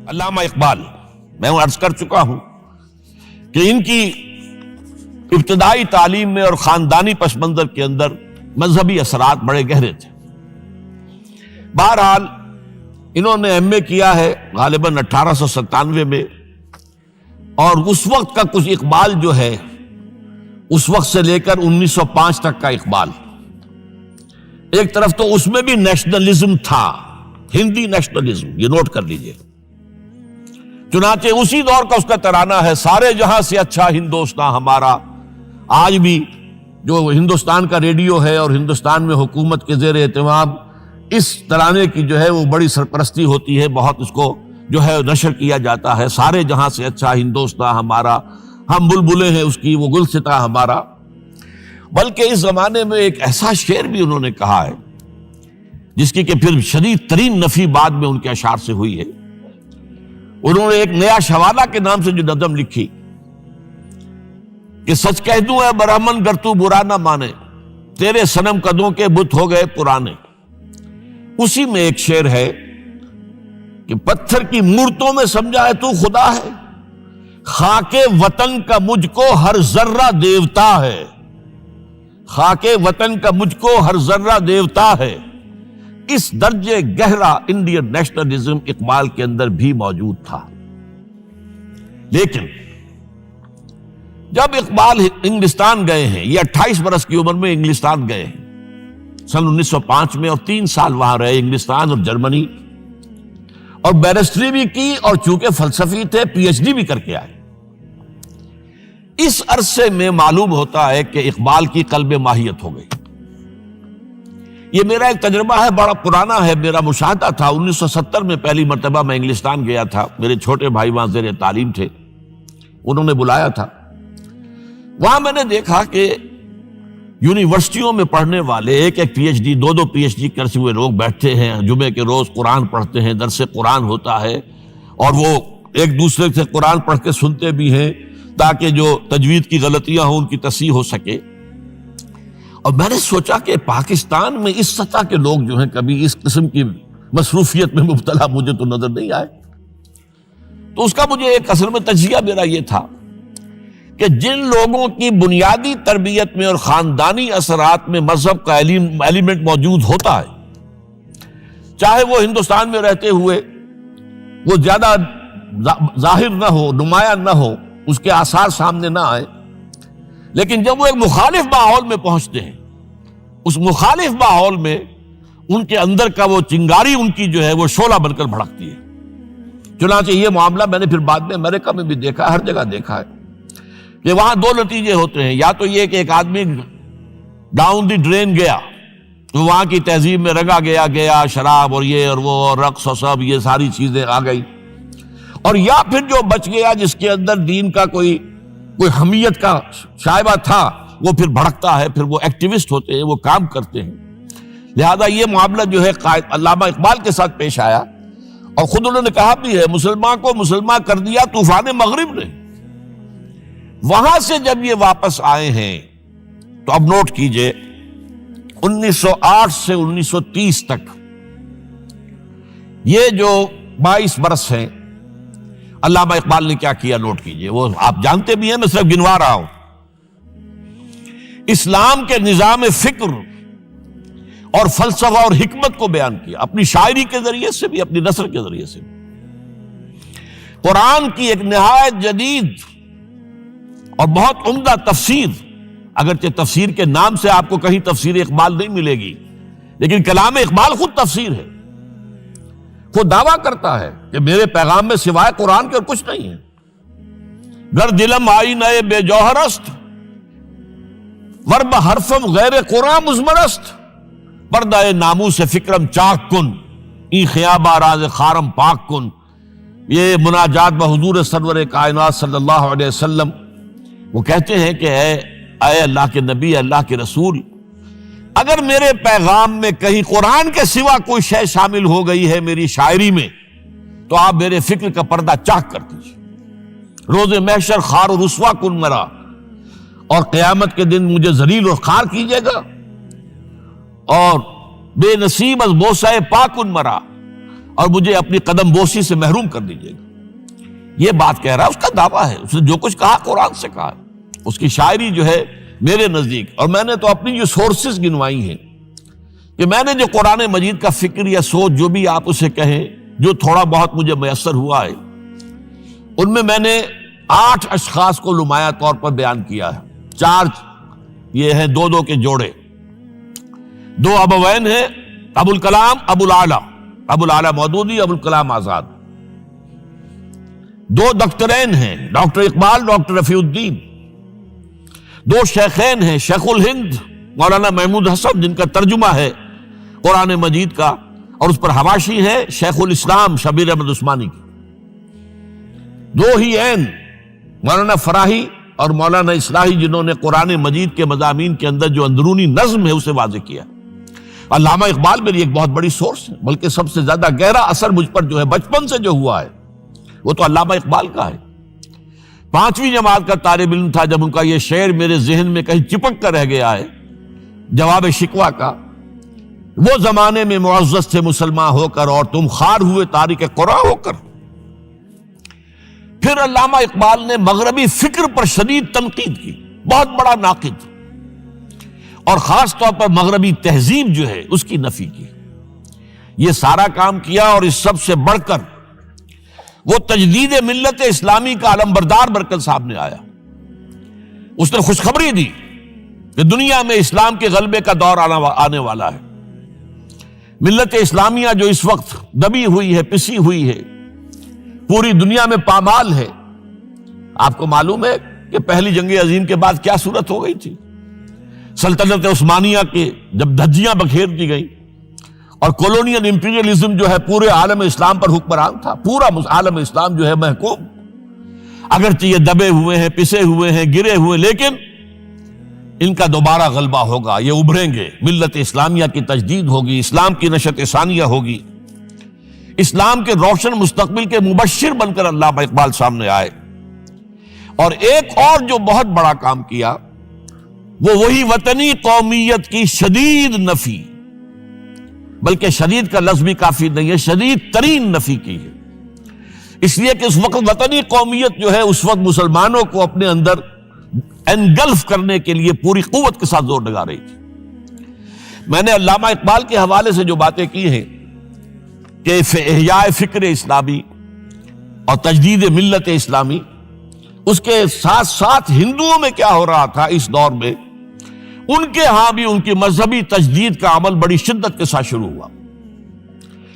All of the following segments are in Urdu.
علامہ اقبال، میں عرض کر چکا ہوں کہ ان کی ابتدائی تعلیم میں اور خاندانی پس منظر کے اندر مذہبی اثرات بڑے گہرے تھے۔ بہرحال انہوں نے ایم اے کیا ہے غالباً 1897 میں، اور اس وقت کا کچھ اقبال جو ہے اس وقت سے لے کر 1905 تک کا اقبال، ایک طرف تو اس میں بھی نیشنلزم تھا، ہندی نیشنلزم، یہ نوٹ کر لیجئے۔ چنانچہ اسی دور کا اس کا ترانہ ہے، سارے جہاں سے اچھا ہندوستان ہمارا۔ آج بھی جو ہندوستان کا ریڈیو ہے اور ہندوستان میں حکومت کے زیر اہتمام اس ترانے کی جو ہے وہ بڑی سرپرستی ہوتی ہے، بہت اس کو جو ہے نشر کیا جاتا ہے، سارے جہاں سے اچھا ہندوستان ہمارا، ہم بلبلیں ہیں اس کی، وہ گلستاں ہمارا۔ بلکہ اس زمانے میں ایک ایسا شعر بھی انہوں نے کہا ہے جس کی کہ پھر شدید ترین نفی بعد میں ان کے اشعار سے ہوئی ہے۔ انہوں نے ایک نیا شوالہ کے نام سے جو نظم لکھی کہ سچ کہہ دوں اے برہمن گر تو برا نہ مانے، تیرے صنم قدوں کے بت ہو گئے پرانے۔ اسی میں ایک شعر ہے کہ پتھر کی مورتوں میں سمجھا ہے تو خدا ہے، خاک وطن کا مجھ کو ہر ذرہ دیوتا ہے، خاک وطن کا مجھ کو ہر ذرہ دیوتا ہے۔ اس درجے گہرا انڈین نیشنلزم اقبال کے اندر بھی موجود تھا۔ لیکن جب اقبال انگلستان گئے ہیں، یہ 28 برس کی عمر میں انگلستان گئے ہیں سن 1905 میں، اور 3 سال وہاں رہے، انگلستان اور جرمنی، اور بیرسٹری بھی کی، اور چونکہ فلسفی تھے پی ایچ ڈی بھی کر کے آئے۔ اس عرصے میں معلوم ہوتا ہے کہ اقبال کی قلب ماہیت ہو گئی۔ یہ میرا ایک تجربہ ہے، بڑا پرانا ہے، میرا مشاہدہ تھا۔ 1970 میں پہلی مرتبہ میں انگلستان گیا تھا، میرے چھوٹے بھائی وہاں زیر تعلیم تھے، انہوں نے بلایا تھا۔ وہاں میں نے دیکھا کہ یونیورسٹیوں میں پڑھنے والے ایک PhD, 2 PhD کرتے ہوئے لوگ بیٹھتے ہیں، جمعے کے روز قرآن پڑھتے ہیں، درس قرآن ہوتا ہے، اور وہ ایک دوسرے سے قرآن پڑھ کے سنتے بھی ہیں تاکہ جو تجوید کی غلطیاں ہوں ان کی تصحیح ہو سکے۔ اور میں نے سوچا کہ پاکستان میں اس سطح کے لوگ جو ہیں کبھی اس قسم کی مصروفیت میں مبتلا مجھے تو نظر نہیں آئے۔ تو اس کا مجھے ایک اصل میں تجزیہ میرا یہ تھا کہ جن لوگوں کی بنیادی تربیت میں اور خاندانی اثرات میں مذہب کا ایلیمنٹ موجود ہوتا ہے، چاہے وہ ہندوستان میں رہتے ہوئے وہ زیادہ ظاہر نہ ہو، نمایاں نہ ہو، اس کے آثار سامنے نہ آئے، لیکن جب وہ ایک مخالف ماحول میں پہنچتے ہیں، اس مخالف ماحول میں ان کے اندر کا وہ چنگاری ان کی جو ہے وہ شعلہ بن کر بھڑکتی ہے۔ چنانچہ یہ معاملہ میں نے پھر بعد میں امریکہ میں بھی دیکھا، ہر جگہ دیکھا ہے کہ وہاں 2 نتیجے ہوتے ہیں، یا تو یہ کہ ایک آدمی ڈاؤن دی ڈرین گیا، تو وہاں کی تہذیب میں رنگا گیا شراب اور یہ اور وہ اور رقص اور سب یہ ساری چیزیں آ گئی، اور یا پھر جو بچ گیا جس کے اندر دین کا کوئی حمیت کا شائبہ تھا، وہ پھر بھڑکتا ہے، پھر وہ ایکٹیوسٹ ہوتے ہیں، وہ کام کرتے ہیں۔ لہذا یہ معاملہ جو ہے علامہ اقبال کے ساتھ پیش آیا، اور خود انہوں نے کہا بھی ہے، مسلمان کو مسلمان کر دیا طوفان مغرب نے۔ وہاں سے جب یہ واپس آئے ہیں تو اب نوٹ کیجئے 1908 سے 1930 تک یہ جو 22 برس ہیں، علامہ اقبال نے کیا کیا نوٹ کیجئے، وہ آپ جانتے بھی ہیں، میں صرف گنوا رہا ہوں۔ اسلام کے نظام فکر اور فلسفہ اور حکمت کو بیان کیا، اپنی شاعری کے ذریعے سے بھی، اپنی نثر کے ذریعے سے بھی۔ قرآن کی ایک نہایت جدید اور بہت عمدہ تفسیر، اگرچہ تفسیر کے نام سے آپ کو کہیں تفسیر اقبال نہیں ملے گی، لیکن کلام اقبال خود تفسیر ہے، خود دعویٰ کرتا ہے کہ میرے پیغام میں سوائے قرآن کے اور کچھ نہیں ہے۔ گر دلم آئی نئے بے جوہر است، ورب حرفم غیر قرآن مزمرست، پردہ ناموس فکرم چاک کن، ای خیابہ راز خارم پاک کن۔ یہ مناجات بحضور سرور کائنات صلی اللہ علیہ وسلم، وہ کہتے ہیں کہ اے اللہ کے نبی، اللہ کے رسول، اگر میرے پیغام میں کہیں قرآن کے سوا کوئی شے شامل ہو گئی ہے میری شاعری میں، تو آپ میرے فکر کا پردہ چاک کر دیجیے۔ روز محشر خار و رسوا کن مرا، اور قیامت کے دن مجھے ذلیل اور خوار کیجیے گا، اور بے نصیب از بوسہ پاک کن مرا، اور مجھے اپنی قدم بوسی سے محروم کر دیجیے گا. یہ بات کہہ رہا ہے، اس کا دعویٰ ہے، اس نے جو کچھ کہا قرآن سے کہا. اس کی شاعری جو ہے میرے نزدیک، اور میں نے تو اپنی جو سورسز گنوائی ہیں کہ میں نے جو قرآن مجید کا فکر یا سوچ جو بھی آپ اسے کہیں، جو تھوڑا بہت مجھے میسر ہوا ہے، ان میں نے 8 اشخاص کو نمایاں طور پر بیان کیا ہے. 4 یہ ہیں 2 کے جوڑے. 2 ابوین ہیں، ابو الکلام ابو العلا مودودی، ابو الکلام آزاد. 2 دکترین ہیں، ڈاکٹر اقبال، ڈاکٹر رفیع الدین. 2 شیخین ہیں، شیخ الہند مولانا محمود حسن، جن کا ترجمہ ہے قرآن مجید کا، اور اس پر حواشی ہے شیخ الاسلام شبیر احمد عثمانی کی. 2 ہی عین مولانا فراہی اور مولانا اصلاحی، جنہوں نے قرآن مجید کے مضامین کے اندر جو اندرونی نظم ہے اسے واضح کیا. علامہ اقبال میری ایک بہت بڑی سورس ہے، بلکہ سب سے زیادہ گہرا اثر مجھ پر جو ہے بچپن سے جو ہوا ہے وہ تو علامہ اقبال کا ہے. 5ویں جماعت کا طالب علم تھا جب ان کا یہ شعر میرے ذہن میں کہیں چپک کر رہ گیا ہے، جواب شکوہ کا: وہ زمانے میں معزز تھے مسلمان ہو کر، اور تم خار ہوئے تارک قرآن ہو کر. پھر علامہ اقبال نے مغربی فکر پر شدید تنقید کی، بہت بڑا ناقد، اور خاص طور پر مغربی تہذیب جو ہے اس کی نفی کی. یہ سارا کام کیا، اور اس سب سے بڑھ کر وہ تجدید ملت اسلامی کا علمبردار بن کر سامنے آیا. اس نے خوشخبری دی کہ دنیا میں اسلام کے غلبے کا دور آنے والا ہے. ملت اسلامیہ جو اس وقت دبی ہوئی ہے، پسی ہوئی ہے، پوری دنیا میں پامال ہے. آپ کو معلوم ہے کہ پہلی جنگ عظیم کے بعد کیا صورت ہو گئی تھی. سلطنت عثمانیہ کے جب دھجیاں بکھیر دی گئیں، اور کولونیل امپیریلزم جو ہے پورے عالم اسلام پر حکمران تھا، پورا عالم اسلام جو ہے محکوم. اگرچہ یہ دبے ہوئے ہیں، پسے ہوئے ہیں، گرے ہوئے، لیکن ان کا دوبارہ غلبہ ہوگا، یہ ابھریں گے. ملت اسلامیہ کی تجدید ہوگی، اسلام کی نشأت ثانیہ ہوگی. اسلام کے روشن مستقبل کے مبشر بن کر علامہ اقبال سامنے آئے. اور ایک اور جو بہت بڑا کام کیا وہ وہی وطنی قومیت کی شدید نفی، بلکہ شدید کا لفظ بھی کافی نہیں ہے، شدید ترین نفی کی ہے. اس لیے کہ اس وقت وطنی قومیت جو ہے اس وقت مسلمانوں کو اپنے اندر انگلف کرنے کے لیے پوری قوت کے ساتھ زور لگا رہی تھی. میں نے علامہ اقبال کے حوالے سے جو باتیں کی ہیں کہ احیاء فکر اسلامی اور تجدید ملت اسلامی، اس کے ساتھ ساتھ ہندوؤں میں کیا ہو رہا تھا اس دور میں، ان کے ہاں بھی ان کی مذہبی تجدید کا عمل بڑی شدت کے ساتھ شروع ہوا.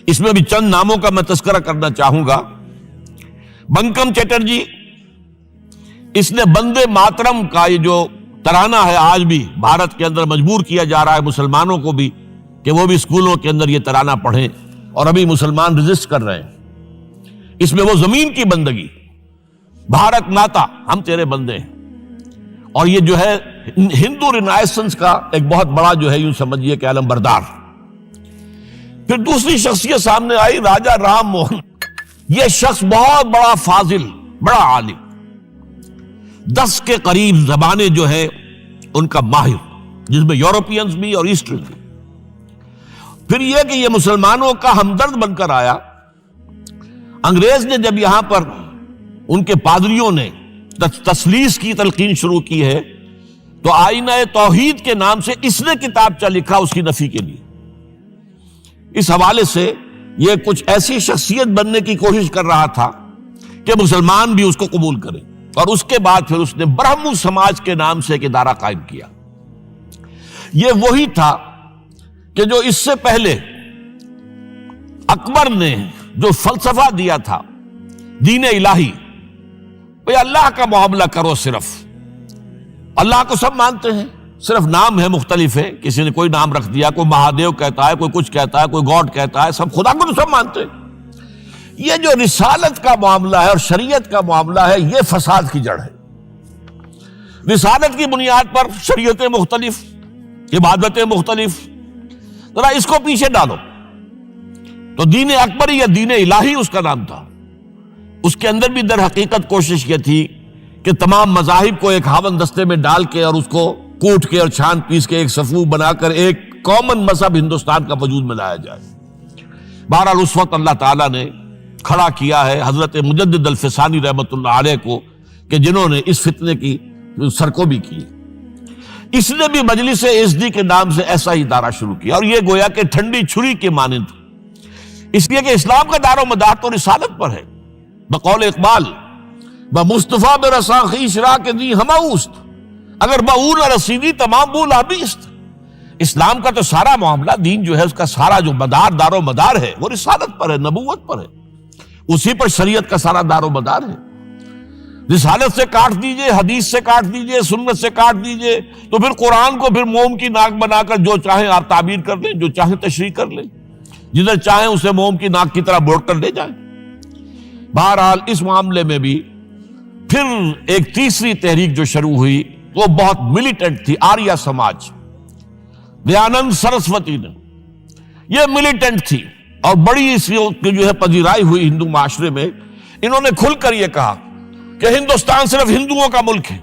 اس میں بھی چند ناموں کا میں تذکرہ کرنا چاہوں گا. بنکم چٹرجی، اس نے بندے ماترم کا یہ جو ترانہ ہے آج بھی بھارت کے اندر مجبور کیا جا رہا ہے مسلمانوں کو بھی کہ وہ بھی اسکولوں کے اندر یہ ترانہ پڑھیں، اور ابھی مسلمان رجسٹ کر رہے ہیں. اس میں وہ زمین کی بندگی، بھارت ماتا ہم تیرے بندے ہیں، اور یہ جو ہے ہندو رینائسنس کا ایک بہت بڑا جو ہے یوں سمجھیے کہ علم بردار. پھر دوسری شخصیت سامنے آئی، راجا رام موہن. یہ شخص بہت بڑا فاضل، بڑا عالم، 10 کے قریب زبانیں جو ہے ان کا ماہر، جس میں یورپینز بھی اور ایسٹرن بھی. پھر یہ کہ یہ مسلمانوں کا ہمدرد بن کر آیا. انگریز نے جب یہاں پر ان کے پادریوں نے تسلیس کی تلقین شروع کی ہے تو آئینہ توحید کے نام سے اس نے کتابچہ لکھا اس کی نفی کے لیے. اس حوالے سے یہ کچھ ایسی شخصیت بننے کی کوشش کر رہا تھا کہ مسلمان بھی اس کو قبول کریں، اور اس کے بعد پھر اس نے برہمو سماج کے نام سے ایک ادارہ قائم کیا. یہ وہی تھا کہ جو اس سے پہلے اکبر نے جو فلسفہ دیا تھا دین الہی، بھئی اللہ کا معاملہ کرو، صرف اللہ کو سب مانتے ہیں، صرف نام ہے مختلف ہے، کسی نے کوئی نام رکھ دیا، کوئی مہادیو کہتا ہے، کوئی کچھ کہتا ہے، کوئی گاڈ کہتا ہے، سب خدا کو تو سب مانتے ہیں. یہ جو رسالت کا معاملہ ہے اور شریعت کا معاملہ ہے، یہ فساد کی جڑ ہے. رسالت کی بنیاد پر شریعتیں مختلف، عبادتیں مختلف، ذرا اس کو پیچھے ڈالو. تو دین اکبری یا دین الہی اس کا نام تھا. اس کے اندر بھی در حقیقت کوشش یہ تھی کہ تمام مذاہب کو ایک ہاون دستے میں ڈال کے اور اس کو کوٹ کے اور چھان پیس کے ایک صفوف بنا کر ایک کامن مذہب ہندوستان کا وجود میں لایا جائے. بہرحال اس وقت اللہ تعالیٰ نے کھڑا کیا ہے حضرت مجدد الفسانی رحمۃ اللہ علیہ کو کہ جنہوں نے اس فتنے کی سرکوبی کی. اس نے بھی مجلس ایزدی کے نام سے ایسا ہی ادارہ شروع کیا، اور یہ گویا کہ ٹھنڈی چھری کے مانند، اس لیے کہ اسلام کا دار و مدار تو رسالت پر ہے. بقول اقبال بمصطفیٰ برساں خویش را کے دی ہماؤست، اگر باؤ نہ رسیدی تمام بولا بیست. اسلام کا تو سارا معاملہ، دین جو ہے اس کا سارا جو دار و مدار ہے وہ رسالت پر ہے، نبوت پر ہے، اسی پر شریعت کا سارا دار و مدار ہے. رسالت سے کاٹ دیجئے، حدیث سے کاٹ دیجئے، سنت سے کاٹ دیجئے، تو پھر قرآن کو پھر موم کی ناک بنا کر جو چاہیں آپ تعبیر کر لیں، جو چاہیں تشریح کر لیں، جدھر چاہیں اسے موم کی ناک کی طرح بوڑ کر لے جائیں. بہرحال اس معاملے میں بھی پھر ایک تیسری تحریک جو شروع ہوئی وہ بہت ملیٹنٹ تھی، آریہ سماج. دیانند سرسوتی نے، یہ ملیٹنٹ تھی اور بڑی اس کی جو ہے پذیرائی ہوئی ہندو معاشرے میں. انہوں نے کھل کر یہ کہا کہ ہندوستان صرف ہندوؤں کا ملک ہے،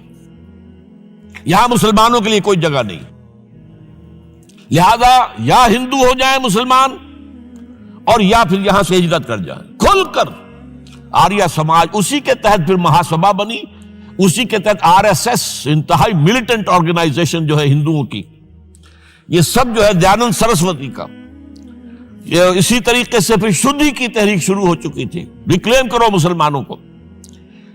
یہاں مسلمانوں کے لیے کوئی جگہ نہیں، لہذا یا ہندو ہو جائیں مسلمان اور یا پھر یہاں سے ہجرت کر جائیں. کھل کر آریہ سماج، اسی کے تحت پھر مہاسبھا بنی، اسی کے تحت RSS، انتہائی ملیٹنٹ آرگنائزیشن جو ہے ہندوؤں کی، یہ سب جو ہے دیانند سرسوتی کا. یہ اسی طریقے سے پھر شدھی کی تحریک شروع ہو چکی تھی، ریکلیم کرو مسلمانوں کو.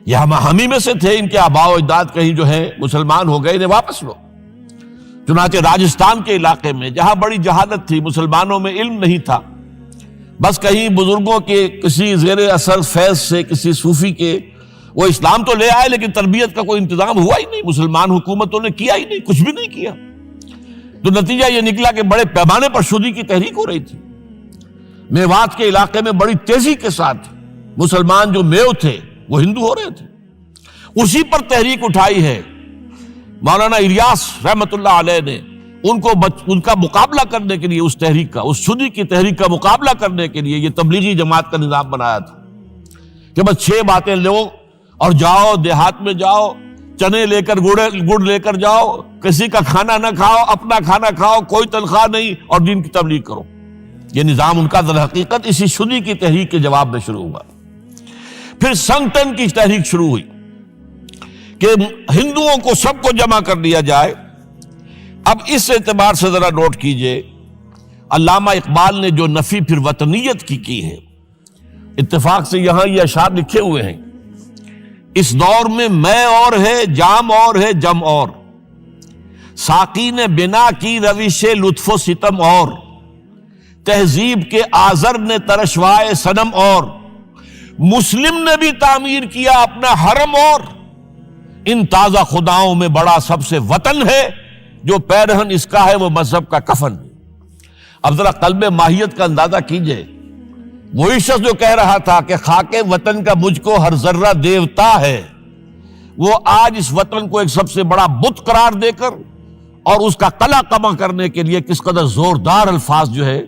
یہ ہم ہی میں سے تھے، ان کے آباء و اجداد کہیں جو ہے مسلمان ہو گئے، انہیں واپس لو. چنانچہ راجستھان کے علاقے میں جہاں بڑی جہالت تھی، مسلمانوں میں علم نہیں تھا، بس کہیں بزرگوں کے کسی زیر اثر فیض سے، کسی صوفی کے وہ اسلام تو لے آئے لیکن تربیت کا کوئی انتظام ہوا ہی نہیں، مسلمان حکومتوں نے کیا ہی نہیں، کچھ بھی نہیں کیا. تو نتیجہ یہ نکلا کہ بڑے پیمانے پر شدھی کی تحریک ہو رہی تھی. میوات کے علاقے میں بڑی تیزی کے ساتھ مسلمان جو میو تھے وہ ہندو ہو رہے تھے. اسی پر تحریک اٹھائی ہے مولانا الیاس رحمت اللہ علیہ نے. ان کا مقابلہ کرنے کے لیے، اس تحریک کا، اس شدھی کی تحریک کا مقابلہ کرنے کے لیے یہ تبلیغی جماعت کا نظام بنایا تھا کہ بس 6 باتیں لو اور جاؤ، دیہات میں جاؤ، چنے لے کر گڑ لے کر جاؤ، کسی کا کھانا نہ کھاؤ، اپنا کھانا کھاؤ، کوئی تنخواہ نہیں، اور دین کی تبلیغ کرو. یہ نظام ان کا در حقیقت اسی شدھی کی تحریک کے جواب میں شروع ہوا. پھر سنگٹن کی تحریک شروع ہوئی کہ ہندوؤں کو سب کو جمع کر دیا جائے. اب اس اعتبار سے ذرا نوٹ کیجئے، علامہ اقبال نے جو نفی پھر وطنیت کی ہے، اتفاق سے یہاں یہ اشعار لکھے ہوئے ہیں: اس دور میں میں اور ہے، جام اور ہے، جم اور، ساقی نے بنا کی روش لطف و ستم اور، تہذیب کے آزر نے ترشوائے صنم اور، مسلم نے بھی تعمیر کیا اپنا حرم اور، ان تازہ خداؤں میں بڑا سب سے وطن ہے، جو پیرہن اس کا ہے وہ مذہب کا کفن. اب ذرا قلب ماہیت کا اندازہ کیجئے. وہی شخص جو کہہ رہا تھا کہ خاک وطن کا مجھ کو ہر ذرہ دیوتا ہے، وہ آج اس وطن کو ایک سب سے بڑا بت قرار دے کر اور اس کا قلع کما کرنے کے لیے کس قدر زوردار الفاظ جو ہے.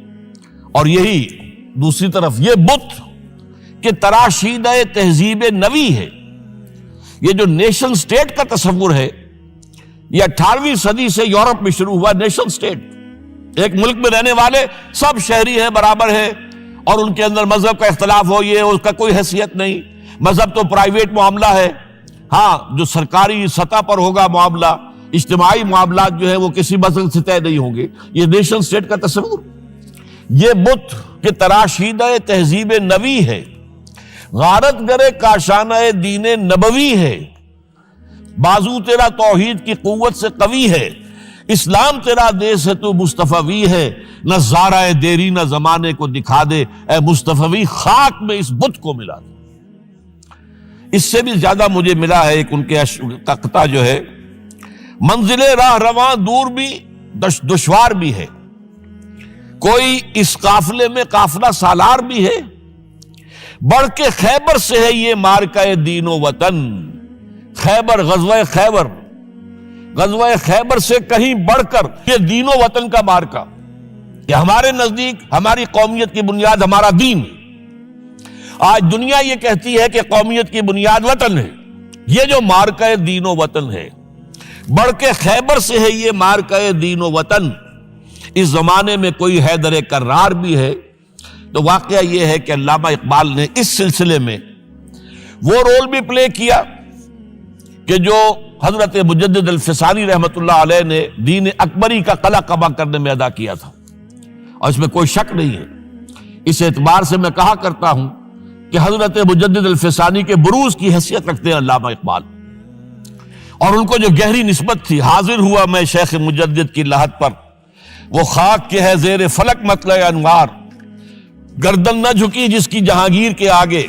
اور یہی دوسری طرف یہ بت کہ تراشیدہ تہذیب نوی ہے. یہ جو نیشن سٹیٹ کا تصور ہے، یہ 18ویں صدی سے یورپ میں شروع ہوا. نیشن سٹیٹ، ایک ملک میں رہنے والے سب شہری ہیں، برابر ہیں، اور ان کے اندر مذہب کا اختلاف ہو، یہ اس کا کوئی حیثیت نہیں. مذہب تو پرائیویٹ معاملہ ہے، ہاں جو سرکاری سطح پر ہوگا معاملہ، اجتماعی معاملات جو ہے وہ کسی مذہب سے طے نہیں ہوں گے. یہ نیشن سٹیٹ کا تصور، یہ بت کہ تراشیدہ تہذیب نوی ہے، غارت گرے کاشانہ دین نبوی ہے، بازو تیرا توحید کی قوت سے قوی ہے، اسلام تیرا دیس ہے تو مصطفی ہے، نہ زارہ دیری نہ زمانے کو دکھا دے، اے مصطفی خاک میں اس بت کو ملا دے. اس سے بھی زیادہ مجھے ملا ہے ایک ان کے قطعہ جو ہے: منزل راہ رواں دور بھی دشوار بھی ہے، کوئی اس قافلے میں قافلہ سالار بھی ہے، بڑھ کے خیبر سے ہے یہ مارکہ دین و وطن. خیبر، غزوہ خیبر سے کہیں بڑھ کر یہ دین و وطن کا مارکہ، کہ ہمارے نزدیک ہماری قومیت کی بنیاد ہمارا دین. آج دنیا یہ کہتی ہے کہ قومیت کی بنیاد وطن ہے. یہ جو مارکہ دین و وطن ہے، بڑھ کے خیبر سے ہے یہ مارکہ دین و وطن. اس زمانے میں کوئی حیدر کرار بھی ہے، تو واقعہ یہ ہے کہ علامہ اقبال نے اس سلسلے میں وہ رول بھی پلے کیا کہ جو حضرت مجدد الفسانی رحمۃ اللہ علیہ نے دین اکبری کا قلع قبا کرنے میں ادا کیا تھا، اور اس میں کوئی شک نہیں ہے۔ اس اعتبار سے میں کہا کرتا ہوں کہ حضرت مجدد الفسانی کے بروز کی حیثیت رکھتے ہیں علامہ اقبال، اور ان کو جو گہری نسبت تھی، حاضر ہوا میں شیخ مجدد کی لحد پر، وہ خاک کے ہے زیر فلک مطلع انوار، گردن نہ جھکی جس کی جہانگیر کے آگے،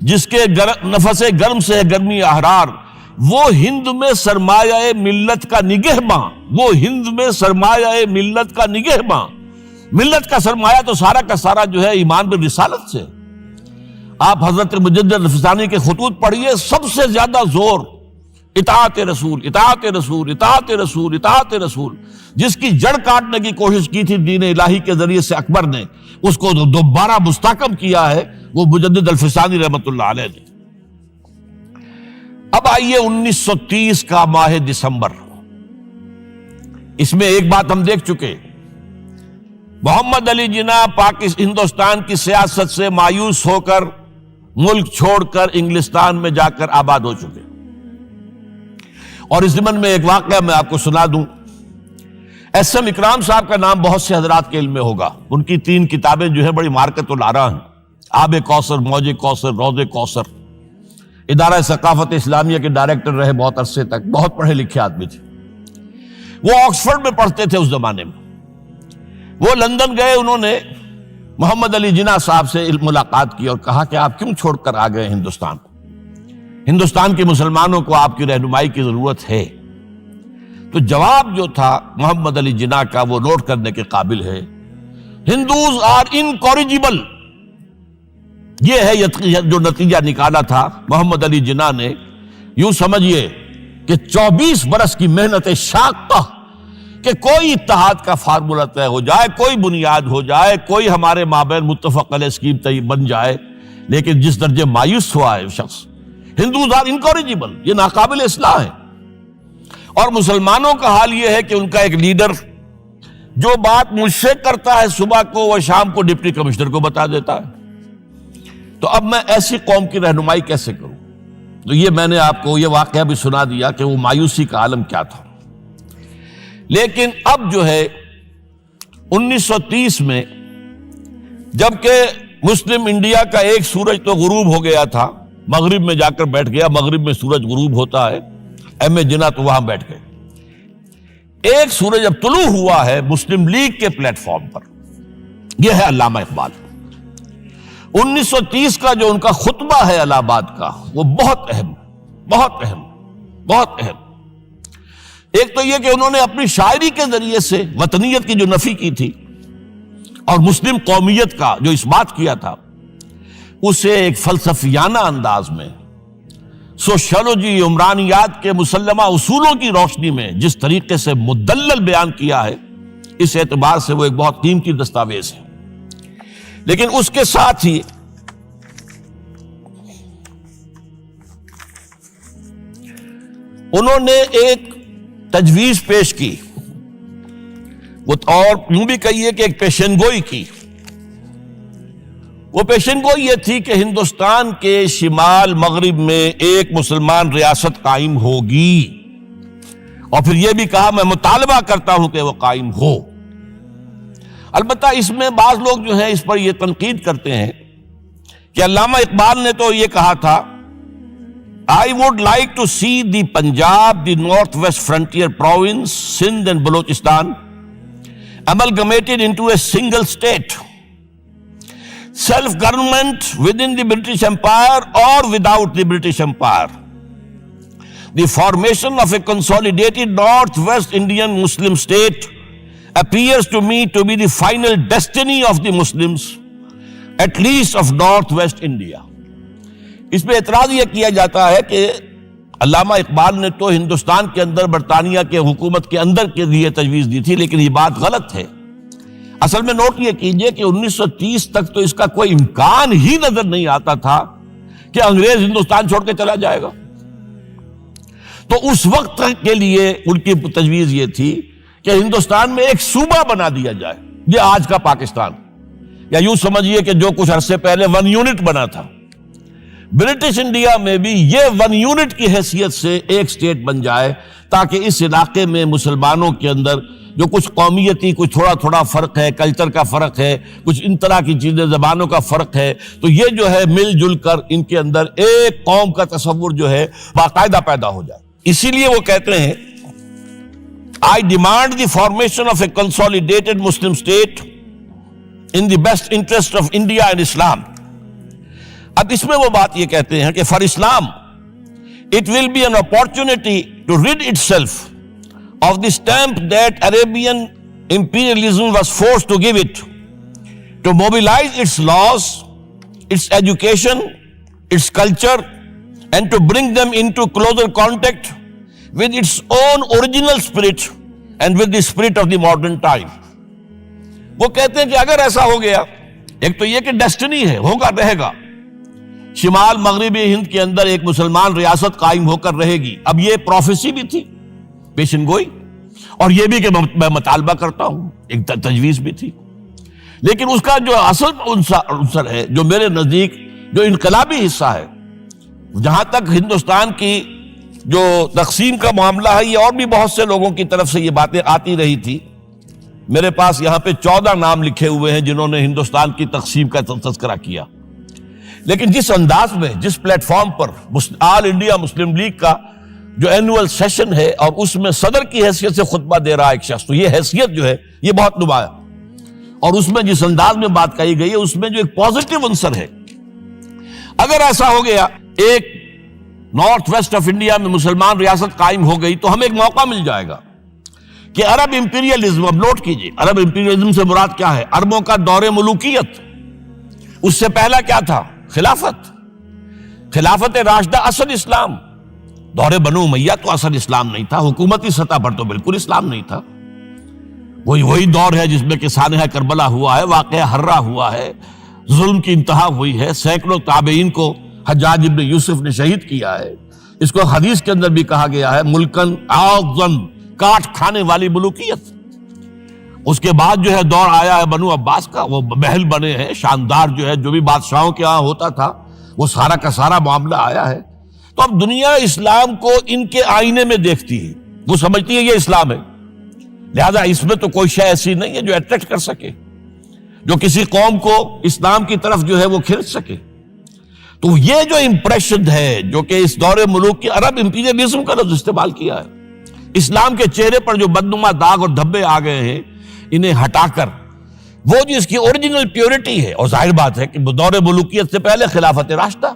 جس کے نفس گرم سے ہے گرمی احرار، وہ ہند میں سرمایہ ملت کا نگہباں، وہ ہند میں سرمایہ ملت کا نگہباں۔ ملت کا سرمایہ تو سارا کا سارا جو ہے ایمان بالرسالت سے۔ آپ حضرت مجدد الفسانی کے خطوط پڑھیے، سب سے زیادہ زور اطاعت رسول، اطاعت رسول، اطاعت رسول، اطاعت رسول۔ جس کی جڑ کاٹنے کی کوشش کی تھی دین الہی کے ذریعے سے اکبر نے، اس کو دوبارہ مستحکم کیا ہے وہ مجدد الفسانی رحمۃ اللہ علیہ نے۔ اب آئیے 1930 کا ماہ دسمبر، اس میں ایک بات ہم دیکھ چکے، محمد علی جناح ہندوستان کی سیاست سے مایوس ہو کر ملک چھوڑ کر انگلستان میں جا کر آباد ہو چکے۔ اور اس ضمن میں ایک واقعہ میں آپ کو سنا دوں۔ ایس ایم اکرام صاحب کا نام بہت سے حضرات کے علم میں ہوگا، ان کی 3 کتابیں جو ہیں بڑی مارکت الآراء ہیں، آب کوثر، موج کوثر، روض کوثر۔ ادارہ ثقافت اسلامیہ کے ڈائریکٹر رہے بہت عرصے تک، بہت پڑھے لکھے آدمی تھے۔ وہ آکسفورڈ میں پڑھتے تھے اس زمانے میں۔ وہ لندن گئے، انہوں نے محمد علی جناح صاحب سے ملاقات کی اور کہا کہ آپ کیوں چھوڑ کر آ گئے ہندوستان؟ ہندوستان کے مسلمانوں کو آپ کی رہنمائی کی ضرورت ہے۔ تو جواب جو تھا محمد علی جناح کا وہ نوٹ کرنے کے قابل ہے۔ ہندوز آر انکوریجیبل، یہ ہے جو نتیجہ نکالا تھا محمد علی جناح نے۔ یوں سمجھیے کہ 24 برس کی محنت شاقہ کہ کوئی اتحاد کا فارمولہ طے ہو جائے، کوئی بنیاد ہو جائے، کوئی ہمارے مابین متفق علیہ اسکیم بن جائے، لیکن جس درجے مایوس ہوا ہے شخص، ہندوز آر انکوریجیبل، یہ ناقابل اصلاح ہے۔ اور مسلمانوں کا حال یہ ہے کہ ان کا ایک لیڈر جو بات مجھ سے کرتا ہے صبح کو، وہ شام کو ڈپٹی کمشنر کو بتا دیتا ہے۔ تو اب میں ایسی قوم کی رہنمائی کیسے کروں؟ تو یہ میں نے آپ کو یہ واقعہ بھی سنا دیا کہ وہ مایوسی کا عالم کیا تھا۔ لیکن اب جو ہے 1930 میں، جبکہ مسلم انڈیا کا ایک سورج تو غروب ہو گیا تھا، مغرب میں جا کر بیٹھ گیا، مغرب میں سورج غروب ہوتا ہے، ایم اے جناح تو وہاں بیٹھ گئے۔ ایک سورج اب طلوع ہوا ہے مسلم لیگ کے پلیٹ فارم پر، یہ ہے علامہ اقبال۔ 1930 کا جو ان کا خطبہ ہے الہ آباد کا، وہ بہت اہم، بہت اہم، بہت اہم۔ ایک تو یہ کہ انہوں نے اپنی شاعری کے ذریعے سے وطنیت کی جو نفی کی تھی اور مسلم قومیت کا جو اس بات کیا تھا، اسے ایک فلسفیانہ انداز میں سوشیولوجی، عمرانیات کے مسلمہ اصولوں کی روشنی میں جس طریقے سے مدلل بیان کیا ہے، اس اعتبار سے وہ ایک بہت قیمتی دستاویز ہے۔ لیکن اس کے ساتھ ہی انہوں نے ایک تجویز پیش کی، اور یوں بھی کہیے کہ ایک پیشن گوئی کی۔ وہ پیشن گوئی یہ تھی کہ ہندوستان کے شمال مغرب میں ایک مسلمان ریاست قائم ہوگی، اور پھر یہ بھی کہا میں مطالبہ کرتا ہوں کہ وہ قائم ہو۔ البتہ اس میں بعض لوگ جو ہیں اس پر یہ تنقید کرتے ہیں کہ علامہ اقبال نے تو یہ کہا تھا I would like to see the Punjab, the Northwest Frontier Province, Sindh and Balochistan amalgamated into a single state. Self-government within the British Empire or without the British Empire. The formation of a consolidated Northwest Indian Muslim state appears to me to be the final destiny of the Muslims, at least of Northwest India. اس پہ اعتراض یہ کیا جاتا ہے کہ علامہ اقبال نے تو ہندوستان کے اندر برطانیہ کے حکومت کے اندر کے لیے تجویز دی تھی، لیکن یہ بات غلط ہے۔ اصل میں نوٹ یہ کیجئے کہ 1930 تک تو اس کا کوئی امکان ہی نظر نہیں آتا تھا کہ انگریز ہندوستان چھوڑ کے چلا جائے گا۔ تو اس وقت کے لیے ان کی تجویز یہ تھی کہ ہندوستان میں ایک صوبہ بنا دیا جائے، یہ آج کا پاکستان، یا یوں سمجھیے کہ جو کچھ عرصے پہلے 1 یونٹ بنا تھا، برٹش انڈیا میں بھی یہ 1 یونٹ کی حیثیت سے ایک سٹیٹ بن جائے، تاکہ اس علاقے میں مسلمانوں کے اندر جو کچھ قومیتی کچھ تھوڑا فرق ہے، کلچر کا فرق ہے، کچھ ان طرح کی چیزیں، زبانوں کا فرق ہے، تو یہ جو ہے مل جل کر ان کے اندر ایک قوم کا تصور جو ہے باقاعدہ پیدا ہو جائے۔ اسی لیے وہ کہتے ہیں I demand the formation of a consolidated Muslim state in the best interest of India and Islam۔ اب اس میں وہ بات یہ کہتے ہیں کہ for Islam it will be an opportunity to rid itself of the stamp that Arabian imperialism was forced to give it, to mobilize its laws, its education, its culture, and to bring them into closer contact with its own original spirit and with the spirit of the modern time۔ وہ کہتے ہیں کہ اگر ایسا ہو گیا، ایک تو یہ کہ ڈیسٹنی ہے، ہوگا، رہے گا، شمال مغربی ہند کے اندر ایک مسلمان ریاست قائم ہو کر رہے گی۔ اب یہ پروفیسی بھی تھی، پیشن گوئی، اور یہ بھی کہ میں مطالبہ کرتا ہوں، ایک تجویز بھی تھی، لیکن اس کا جو اصل عنصر ہے، جو میرے نزدیک جو انقلابی حصہ ہے، جہاں تک ہندوستان کی جو تقسیم کا معاملہ ہے، یہ اور بھی بہت سے لوگوں کی طرف سے یہ باتیں آتی رہی تھی۔ میرے پاس یہاں پہ 14 نام لکھے ہوئے ہیں جنہوں نے ہندوستان کی تقسیم کا تذکرہ کیا، لیکن جس انداز میں، جس پلیٹ فارم پر آل انڈیا مسلم لیگ کا جو اینول سیشن ہے اور اس میں صدر کی حیثیت سے خطبہ دے رہا ایک شخص، تو یہ حیثیت جو ہے یہ بہت نمایاں، اور اس میں جس انداز میں بات کہی گئی ہے اس میں جو ایک پازیٹیو عنصر ہے۔ اگر ایسا ہو گیا، ایک نارتھ ویسٹ آف انڈیا میں مسلمان ریاست قائم ہو گئی، تو ہمیں ایک موقع مل جائے گا کہ عرب امپیریلزم، اب نوٹ کیجئے، عرب امپیریلزم سے مراد کیا ہے؟ عربوں کا دور ملوکیت۔ اس سے پہلا کیا تھا؟ خلافت راشدہ، اصل اسلام۔ دور بنو امیہ تو اصل اسلام نہیں تھا، حکومتی سطح پر تو بالکل اسلام نہیں تھا۔ وہی دور ہے جس میں کہ سانحہ کربلا ہوا ہے، واقعہ ہرہ ہوا ہے، ظلم کی انتہا ہوئی ہے، سینکڑوں تابعین کو حجاج ابن یوسف نے شہید کیا ہے۔ اس کو حدیث کے اندر بھی کہا گیا ہے ملکن اعظم، کاٹ کھانے والی ملوکیت۔ اس کے بعد جو ہے دور آیا ہے بنو عباس کا، وہ محل بنے ہیں شاندار، جو ہے جو بھی بادشاہوں کے ہاں ہوتا تھا وہ سارا کا سارا معاملہ آیا ہے۔ تو اب دنیا اسلام کو ان کے آئینے میں دیکھتی ہے، وہ سمجھتی ہے یہ اسلام ہے، لہذا اس میں تو کوئی شے ایسی نہیں ہے جو اٹریکٹ کر سکے، جو کسی قوم کو اسلام کی طرف جو ہے وہ کھینچ سکے۔ تو یہ جو امپریشن ہے، جو کہ اس دور ملوک کی عرب امپیریلزم کا لفظ استعمال کیا ہے، اسلام کے چہرے پر جو بدنما داغ اور دھبے آ گئے ہیں، انہیں ہٹا کر وہ جو اس کی اوریجنل پیورٹی ہے، اور ظاہر بات ہے کہ دور ملوکیت سے پہلے خلافت راشدہ،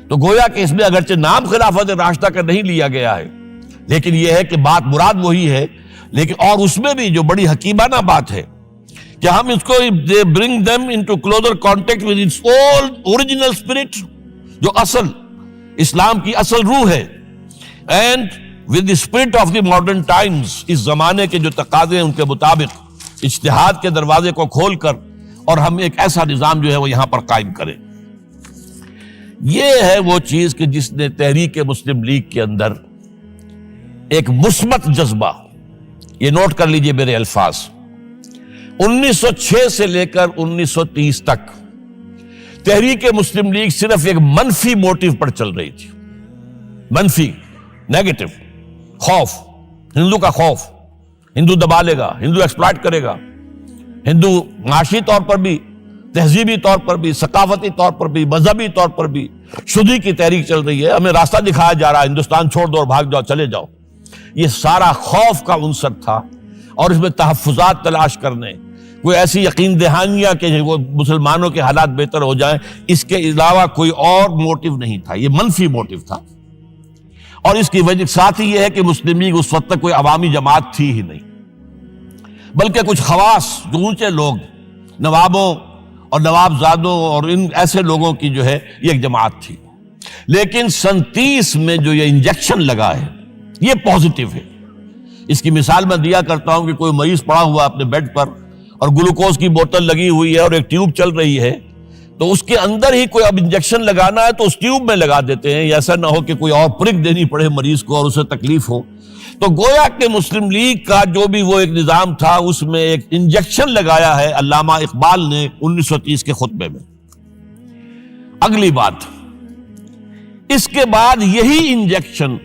تو گویا کہ اس میں اگرچہ نام خلافت راشدہ کا نہیں لیا گیا ہے، لیکن یہ ہے کہ بات مراد وہی ہے، لیکن اور اس میں بھی جو بڑی حکیمانہ بات ہے کہ ہم اس کو bring them into closer contact with its old original spirit، جو اصل اسلام کی اصل روح ہے، and with the spirit of the modern times، اس زمانے کے جو تقاضے ہیں ان کے مطابق اجتہاد کے دروازے کو کھول کر، اور ہم ایک ایسا نظام جو ہے وہ یہاں پر قائم کریں۔ یہ ہے وہ چیز کہ جس نے تحریک مسلم لیگ کے اندر ایک مثبت جذبہ، یہ نوٹ کر لیجئے میرے الفاظ، 1906 سے لے کر 1930 تک تحریک مسلم لیگ صرف ایک منفی موٹیو پر چل رہی تھی، منفی، نیگیٹو، خوف، ہندو کا خوف، ہندو دبا لے گا، ہندو ایکسپلائٹ کرے گا، ہندو معاشی طور پر بھی، تہذیبی طور پر بھی، ثقافتی طور پر بھی، مذہبی طور پر بھی شدی کی تحریک چل رہی ہے، ہمیں راستہ دکھایا جا رہا ہے، ہندوستان چھوڑ دو اور بھاگ جاؤ، چلے جاؤ۔ یہ سارا خوف کا عنصر تھا، اور اس میں تحفظات تلاش کرنے، کوئی ایسی یقین دہانیاں کہ وہ مسلمانوں کے حالات بہتر ہو جائیں، اس کے علاوہ کوئی اور موٹیو نہیں تھا، یہ منفی موٹیو تھا۔ اور اس کی وجہ ساتھ ہی یہ ہے کہ مسلم لیگ اس وقت تک کوئی عوامی جماعت تھی ہی نہیں، بلکہ کچھ خواص، جو اونچے لوگ، نوابوں اور نوابزادوں اور ان ایسے لوگوں کی جو ہے یہ ایک جماعت تھی۔ لیکن 37 میں جو یہ انجیکشن لگا ہے یہ پازیٹیو ہے۔ اس کی مثال میں دیا کرتا ہوں کہ کوئی مریض پڑا ہوا اپنے بیڈ پر اور گلوکوز کی بوتل لگی ہوئی ہے اور ایک ٹیوب چل رہی ہے، تو اس کے اندر ہی کوئی اب انجیکشن لگانا ہے تو اس ٹیوب میں لگا دیتے ہیں، ایسا نہ ہو کہ کوئی اور پرک دینی پڑے مریض کو اور اسے تکلیف ہو۔ تو گویا کہ مسلم لیگ کا جو بھی وہ ایک نظام تھا اس میں ایک انجیکشن لگایا ہے علامہ اقبال نے 1930 کے خطبے میں۔ اگلی بات، اس کے بعد یہی انجیکشن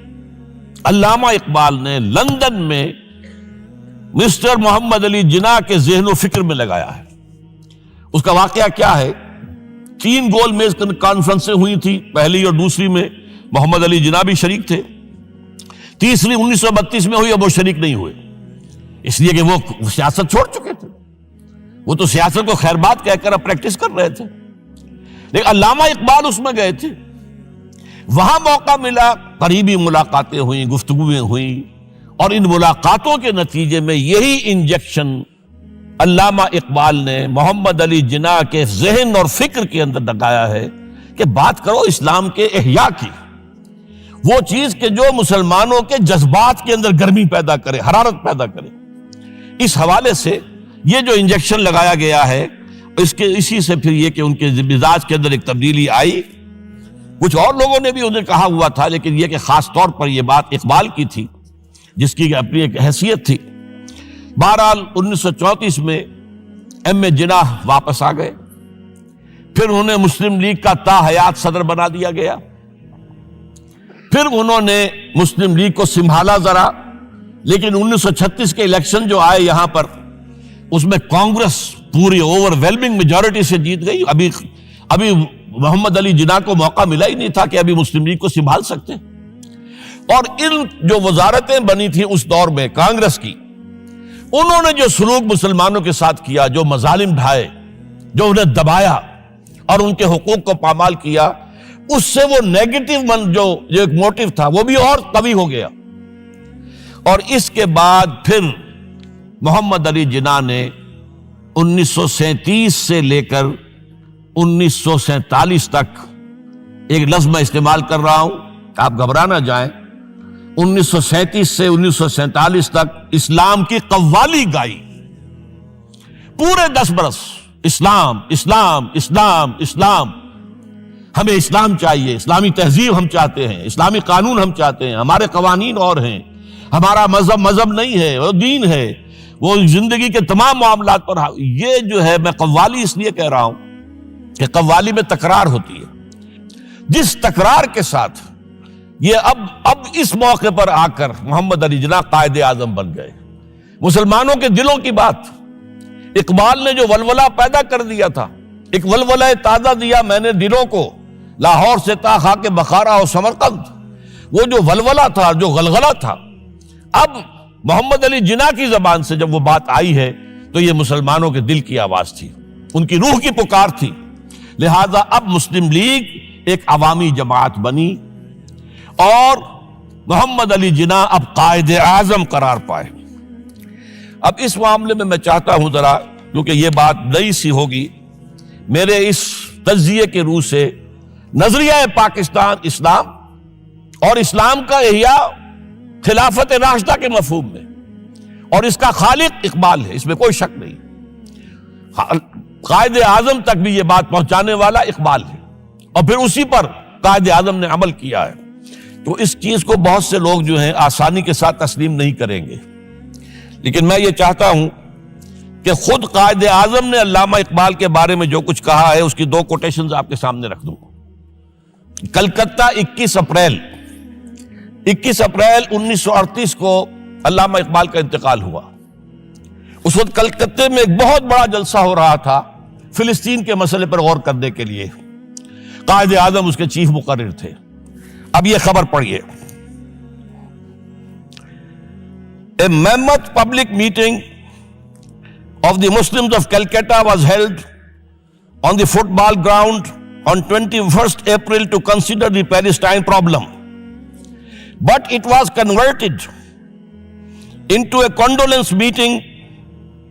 علامہ اقبال نے لندن میں مسٹر محمد علی جناح کے ذہن و فکر میں لگایا ہے۔ اس کا واقعہ کیا ہے؟ 3 گول میز کانفرنسیں ہوئی تھی، پہلی اور دوسری میں محمد علی جناح بھی شریک تھے، تیسری 1932 میں ہوئی، اب وہ شریک نہیں ہوئے، اس لیے کہ وہ سیاست چھوڑ چکے تھے، وہ تو سیاست کو خیر بات کہہ کر اب پریکٹس کر رہے تھے، لیکن علامہ اقبال اس میں گئے تھے، وہاں موقع ملا، قریبی ملاقاتیں ہوئیں، گفتگویں ہوئیں، اور ان ملاقاتوں کے نتیجے میں یہی انجیکشن علامہ اقبال نے محمد علی جناح کے ذہن اور فکر کے اندر لگایا ہے کہ بات کرو اسلام کے احیاء کی، وہ چیز کہ جو مسلمانوں کے جذبات کے اندر گرمی پیدا کرے، حرارت پیدا کرے۔ اس حوالے سے یہ جو انجیکشن لگایا گیا ہے، اسی سے پھر یہ کہ ان کے مزاج کے اندر ایک تبدیلی آئی۔ کچھ اور لوگوں نے بھی انہیں کہا ہوا تھا، لیکن یہ کہ خاص طور پر یہ بات اقبال کی تھی جس کی اپنی ایک حیثیت تھی۔ بہرحال 1934 میں ایم اے جناح واپس آ گئے، پھر انہیں مسلم لیگ کا تا حیات صدر بنا دیا گیا، پھر انہوں نے مسلم لیگ کو سنبھالا ذرا، لیکن 1936 کے الیکشن جو آئے یہاں پر، اس میں کانگریس پوری اوور ویلمنگ میجورٹی سے جیت گئی۔ ابھی محمد علی جناح کو موقع ملا ہی نہیں تھا کہ ابھی مسلم لیگ کو سنبھال سکتے، اور ان جو وزارتیں بنی تھیں اس دور میں کانگریس کی، انہوں نے جو سلوک مسلمانوں کے ساتھ کیا، جو مظالم ڈھائے، جو انہیں دبایا اور ان کے حقوق کو پامال کیا، اس سے وہ نیگیٹو جو ایک موٹیو تھا وہ بھی اور قوی ہو گیا۔ اور اس کے بعد پھر محمد علی جناح نے 1937 سے لے کر 1947 تک، ایک لفظ میں استعمال کر رہا ہوں، آپ گھبرا نہ جائیں، 1937 سے 1947 تک اسلام کی قوالی گائی، پورے 10 برس اسلام اسلام اسلام اسلام، ہمیں اسلام چاہیے، اسلامی تہذیب ہم چاہتے ہیں، اسلامی قانون ہم چاہتے ہیں، ہمارے قوانین اور ہیں، ہمارا مذہب نہیں ہے، وہ دین ہے، وہ زندگی کے تمام معاملات پر۔ یہ جو ہے، میں قوالی اس لیے کہہ رہا ہوں کہ قوالی میں تکرار ہوتی ہے، جس تکرار کے ساتھ یہ اب اس موقع پر آ کر محمد علی جناح قائد اعظم بن گئے۔ مسلمانوں کے دلوں کی بات، اقبال نے جو ولولہ پیدا کر دیا تھا، ایک ولولہ تازہ دیا میں نے دلوں کو، لاہور سے تا خاک بخارا اور سمرقند، وہ جو ولولہ تھا، جو غلغلہ تھا، اب محمد علی جناح کی زبان سے جب وہ بات آئی ہے تو یہ مسلمانوں کے دل کی آواز تھی، ان کی روح کی پکار تھی۔ لہذا اب مسلم لیگ ایک عوامی جماعت بنی اور محمد علی جناح اب قائد اعظم قرار پائے۔ اب اس معاملے میں چاہتا ہوں ذرا، کیونکہ یہ بات نئی سی ہوگی، میرے اس تجزیے کے روح سے نظریہ پاکستان اسلام اور اسلام کا احیاء خلافت راشدہ کے مفہوم میں، اور اس کا خالق اقبال ہے، اس میں کوئی شک نہیں، قائد اعظم تک بھی یہ بات پہنچانے والا اقبال ہے، اور پھر اسی پر قائد اعظم نے عمل کیا ہے۔ تو اس چیز کو بہت سے لوگ جو ہیں آسانی کے ساتھ تسلیم نہیں کریں گے، لیکن میں یہ چاہتا ہوں کہ خود قائد اعظم نے علامہ اقبال کے بارے میں جو کچھ کہا ہے اس کی 2 کوٹیشنز آپ کے سامنے رکھ دوں۔ کلکتہ 21 اپریل 1938 کو علامہ اقبال کا انتقال ہوا۔ اس وقت کلکتہ میں ایک بہت بڑا جلسہ ہو رہا تھا فلسطین کے مسئلے پر غور کرنے کے لیے، قائد اعظم اس کے چیف مقرر تھے۔ اب یہ خبر پڑھیے، A mammoth public meeting of the Muslims of Calcutta was held on the football ground on 21st April to consider the Palestine problem. But it was converted into a condolence meeting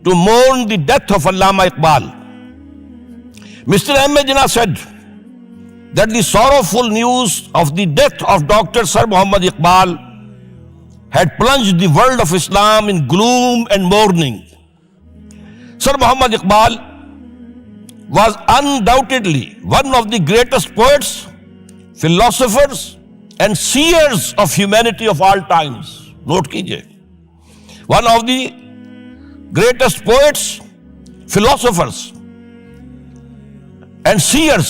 to mourn the death of Allama Iqbal. Mr. M. A. Jinnah said that the sorrowful news of the death of Dr. Sir Muhammad Iqbal had plunged the world of Islam in gloom and mourning. Sir Muhammad Iqbal was undoubtedly one of the greatest poets, philosophers and seers of humanity of all times. Note kijiye, one of the greatest poets, philosophers and seers,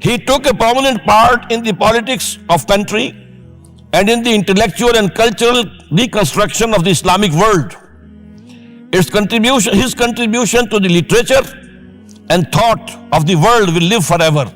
He took a prominent part in the politics of country and in the intellectual and cultural reconstruction of the Islamic world. His contribution to the literature and thought of the world will live forever.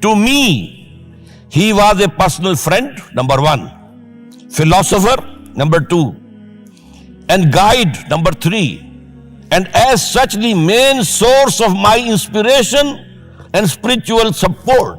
To me, he was a personal friend, number one, philosopher, number two, and guide, number three, and as such the main source of my inspiration and spiritual support.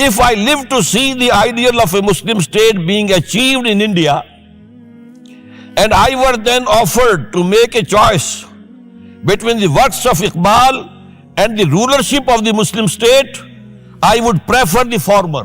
if I live to see the ideal of a Muslim state being achieved in India and I were then offered to make a choice between the works of Iqbal and the rulership of the Muslim state, I would prefer the former.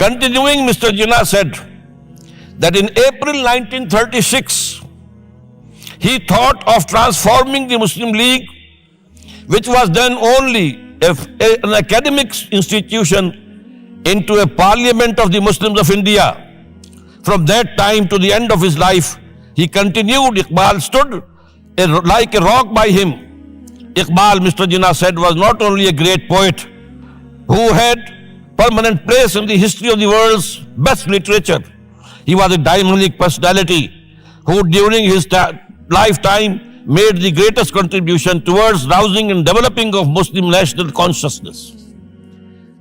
continuing, Mr. Jinnah said that in April 1936 he thought of transforming the Muslim League, which was then only an academic institution, into a parliament of the Muslims of India. From that time to the end of his life, he continued. Iqbal stood like a rock by him. Iqbal, Mr. Jinnah said, was not only a great poet who had permanent place in the history of the world's best literature, he was a dynamic personality who during his lifetime made the greatest contribution towards rousing and developing of Muslim national consciousness.